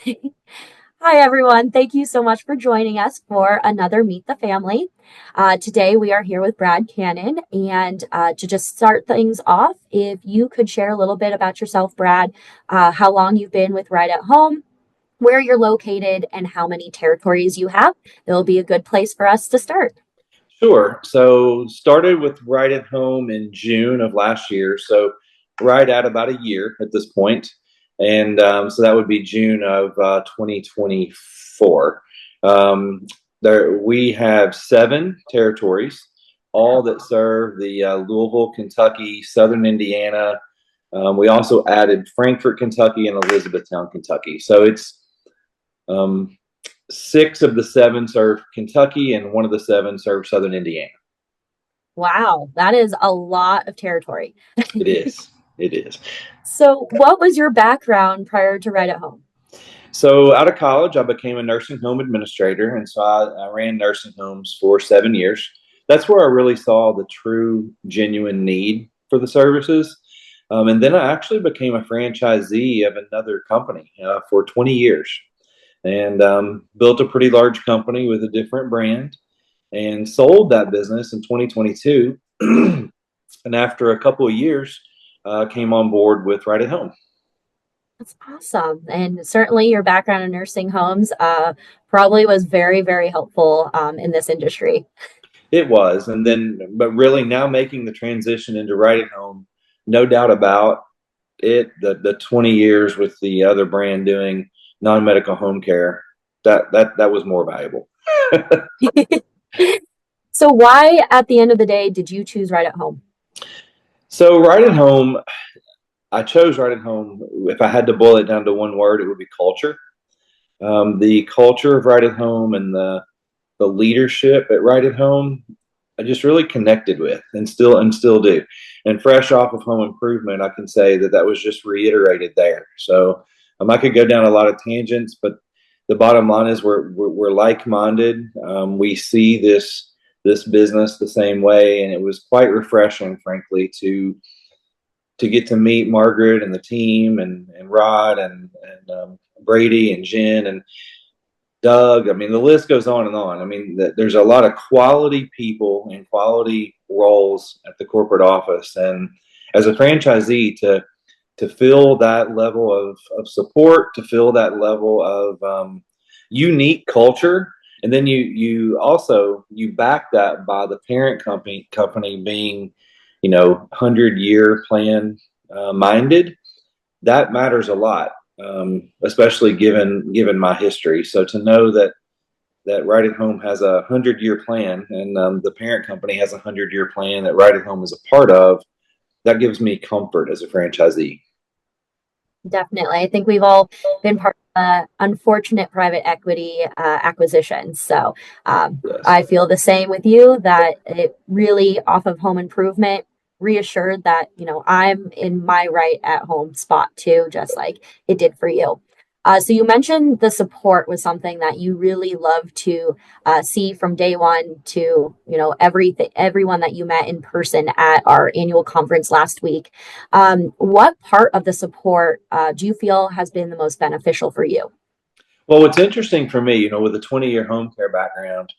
Hi, everyone. Thank you so much for joining us for another Meet the Family. Today, we are here with Brad Cannon. And to just start things off, if you could share a little bit about yourself, Brad, how long you've been with Right at Home, where you're located, and how many territories you have, it'll be a good place for us to start. Sure. So started with Right at Home in June of last year. So right at about a year at this point. And so that would be June of 2024. There we have 7 territories, all that serve the Louisville, Kentucky, Southern Indiana. We also added Frankfort, Kentucky, and Elizabethtown, Kentucky. So it's um, 6 of the 7 serve Kentucky, and one of the 7 serve Southern Indiana. Wow, that is a lot of territory. It is. It is. So, what was your background prior to Right at Home? So out of college, I became a nursing home administrator, and so I ran nursing homes for 7 years. That's where I really saw the true, genuine need for the services. And then I actually became a franchisee of another company for 20 years, and built a pretty large company with a different brand, and sold that business in 2022. And after a couple of years, came on board with Right at Home. That's awesome. And certainly your background in nursing homes probably was very, very helpful in this industry. It was, and then, but really now making the transition into Right at Home, no doubt about it. The 20 years with the other brand doing non-medical home care, that was more valuable. So why, at the end of the day, did you choose Right at Home? So Right at Home, I chose Right at Home. If I had to boil it down to one word, it would be culture. The culture of Right at Home and the leadership at Right at Home, I just really connected with, and still do. And fresh off of Home Improvement, I can say that was just reiterated there. So I could go down a lot of tangents, but the bottom line is we're like-minded. We see this business the same way, and it was quite refreshing, frankly, to get to meet Margaret and the team, and Rod, and Brady and Jen and Doug. I mean, the list goes on and on. I mean, there's a lot of quality people and quality roles at the corporate office, and as a franchisee, to feel that level of support, to feel that level of unique culture, and then you also you back that by the parent company being, 100-year plan minded. That matters a lot, especially given my history. So to know that Right at Home has a 100-year plan, and the parent company has a 100-year plan that Right at Home is a part of, that gives me comfort as a franchisee. Definitely. I think we've all been part of unfortunate private equity acquisitions. So Yes. I feel the same with you that it really, off of Home Improvement, reassured that, I'm in my right at home spot too, just like it did for you. So you mentioned the support was something that you really love to see from day one to, everyone that you met in person at our annual conference last week. What part of the support do you feel has been the most beneficial for you? Well, what's interesting for me, with a 20-year home care background,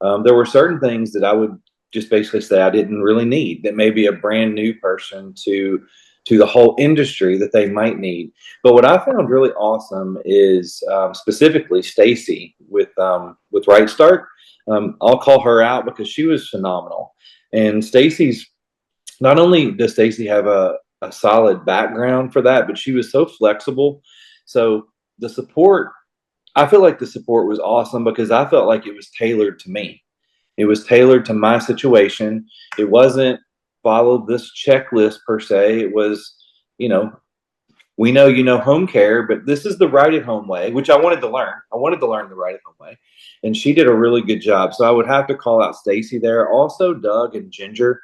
there were certain things that I would just basically say I didn't really need, that maybe a brand new person to the whole industry that they might need. But what I found really awesome is specifically Stacy with RightStart. I'll call her out because she was phenomenal. And Stacy's not only does Stacy have a solid background for that, but she was so flexible. So the support, I feel like the support was awesome because I felt like it was tailored to me. It was tailored to my situation. It wasn't follow this checklist per se. It was, you know, we know home care, but this is the right at home way, which I wanted to learn. I wanted to learn the right at home way. And she did a really good job. So I would have to call out Stacy there. Also Doug and Ginger,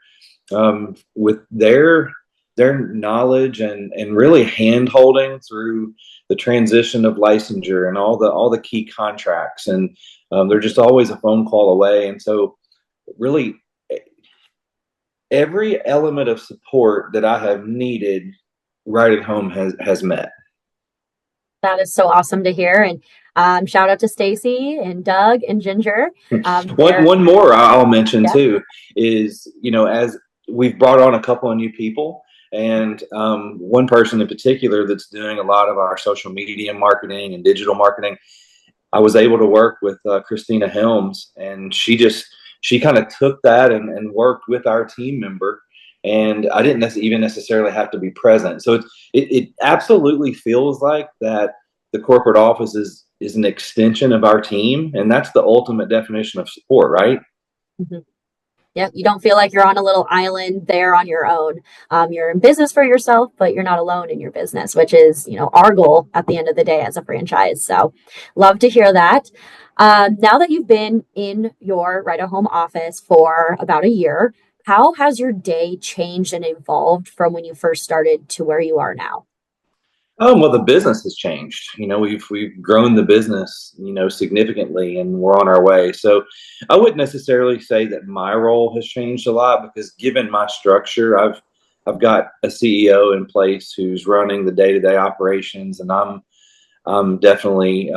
with their knowledge and really hand holding through the transition of licensure and all the key contracts, and they're just always a phone call away. And so really every element of support that I have needed, Right at Home has met. That is so awesome to hear. And shout out to Stacy and Doug and Ginger. One They're, one more I'll mention yeah. too is, as we've brought on a couple of new people, and one person in particular that's doing a lot of our social media marketing and digital marketing. I was able to work with Christina Helms, and she kind of took that and worked with our team member, and I didn't even necessarily have to be present. So it absolutely feels like that the corporate office is an extension of our team, and that's the ultimate definition of support, right? Mhm. Yeah, you don't feel like you're on a little island there on your own. You're in business for yourself, but you're not alone in your business, which is, our goal at the end of the day as a franchise. So, love to hear that. Now that you've been in your Right at Home office for about a year, how has your day changed and evolved from when you first started to where you are now? Well, the business has changed. We've grown the business, significantly, and we're on our way. So, I wouldn't necessarily say that my role has changed a lot because, given my structure, I've got a CEO in place who's running the day-to-day operations, and I'm definitely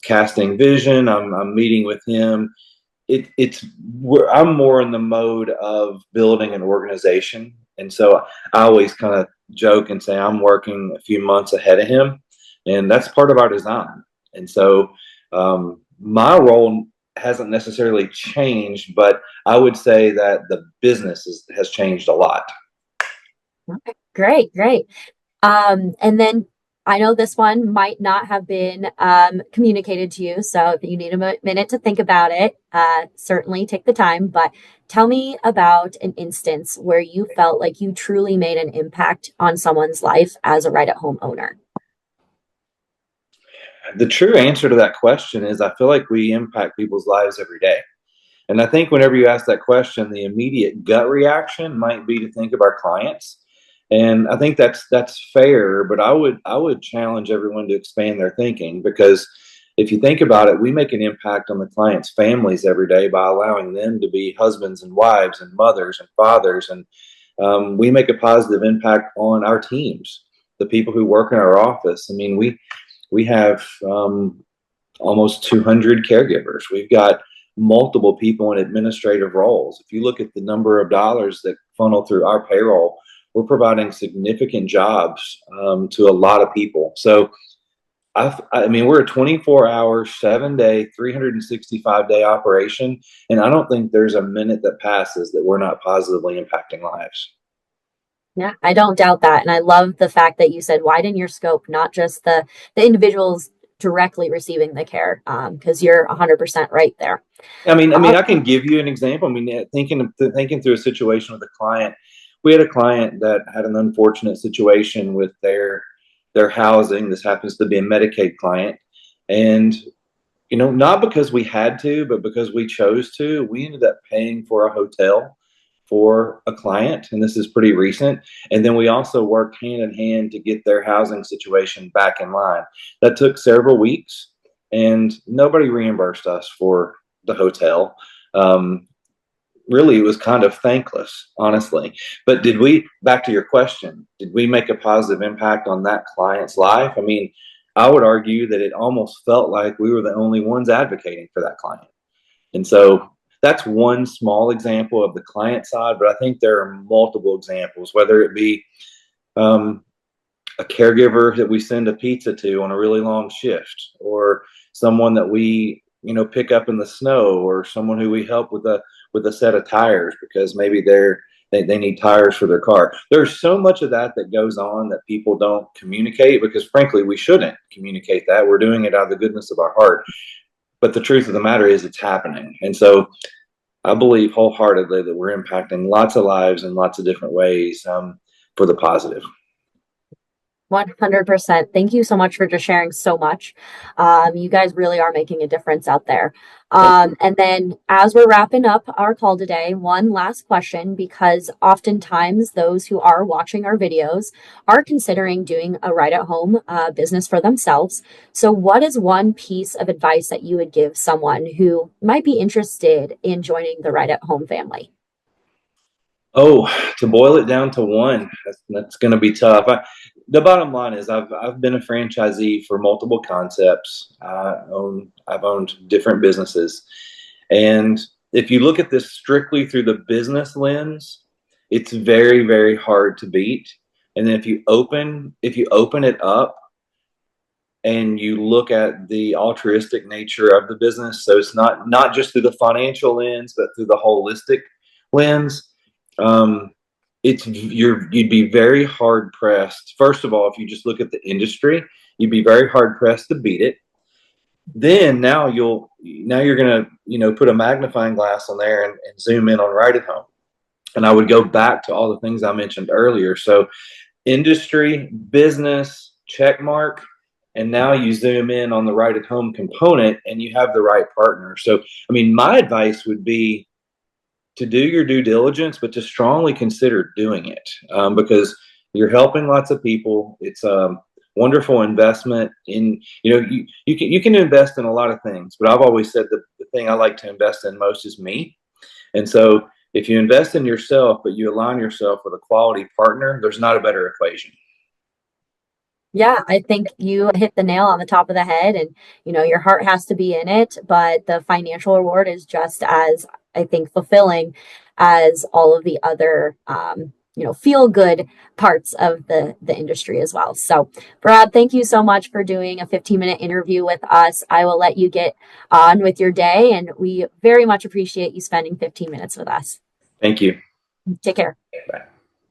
casting vision. I'm meeting with him. I'm more in the mode of building an organization, and so I always kind of joke and say I'm working a few months ahead of him, and that's part of our design. And so my role hasn't necessarily changed, but I would say that the business has changed a lot. Okay, great, great. And then I know this one might not have been communicated to you, so if you need a minute to think about it, certainly take the time. But tell me about an instance where you felt like you truly made an impact on someone's life as a right at home owner. The true answer to that question is I feel like we impact people's lives every day. And I think whenever you ask that question, the immediate gut reaction might be to think of our clients. And I think that's fair, but I would challenge everyone to expand their thinking, because if you think about it, we make an impact on the clients' families every day by allowing them to be husbands and wives and mothers and fathers, and we make a positive impact on our teams, the people who work in our office. I mean, we have almost 200 caregivers. We've got multiple people in administrative roles. If you look at the number of dollars that funnel through our payroll, we're providing significant jobs to a lot of people. So, I mean, we're a 24-hour, 7-day, 365-day operation, and I don't think there's a minute that passes that we're not positively impacting lives. Yeah, I don't doubt that. And I love the fact that you said widen your scope, not just the individuals directly receiving the care, because you're 100% right there. I can give you an example. I mean, thinking through a situation with a client, we had a client that had an unfortunate situation with their housing. This happens to be a Medicaid client, and not because we had to, but because we chose to. We ended up paying for a hotel for a client, and this is pretty recent. And then we also worked hand in hand to get their housing situation back in line. That took several weeks, and nobody reimbursed us for the hotel. Um, Really, it was kind of thankless, honestly. But back to your question, did we make a positive impact on that client's life? I mean, I would argue that it almost felt like we were the only ones advocating for that client. And so that's one small example of the client side, but I think there are multiple examples, whether it be um, a caregiver that we send a pizza to on a really long shift, or someone that we pick up in the snow, or someone who we help with a set of tires because maybe they need tires for their car. There's so much of that that goes on that people don't communicate, because frankly we shouldn't communicate that. We're doing it out of the goodness of our heart, but the truth of the matter is it's happening. And so I believe wholeheartedly that we're impacting lots of lives in lots of different ways, for the positive. 100%. Thank you so much for just sharing so much. You guys really are making a difference out there. Thank you. And then, as we're wrapping up our call today, one last question, because oftentimes those who are watching our videos are considering doing a right at home business for themselves. So, what is one piece of advice that you would give someone who might be interested in joining the right at home family? Oh, to boil it down to one, that's going to be tough. the bottom line is I've been a franchisee for multiple concepts. I've owned different businesses, and if you look at this strictly through the business lens, it's very, very hard to beat. And then if you open it up and you look at the altruistic nature of the business, so it's not just through the financial lens, but through the holistic lens. Um, you'd be very hard pressed. First of all, if you just look at the industry, you'd be very hard pressed to beat it. Then now you're gonna put a magnifying glass on there and zoom in on Right at Home. And I would go back to all the things I mentioned earlier. So industry, business, check mark, and now you zoom in on the Right at Home component and you have the right partner. So I mean, my advice would be to do your due diligence, but to strongly consider doing it, because you're helping lots of people. It's a wonderful investment in, you can invest in a lot of things, but I've always said the thing I like to invest in most is me. And so if you invest in yourself, but you align yourself with a quality partner, there's not a better equation. Yeah, I think you hit the nail on the top of the head, and your heart has to be in it, but the financial reward is just as, I think, fulfilling as all of the other feel good parts of the industry as well. So, Brad, thank you so much for doing a 15-minute interview with us. I will let you get on with your day, and we very much appreciate you spending 15 minutes with us. Thank you. Take care. Bye.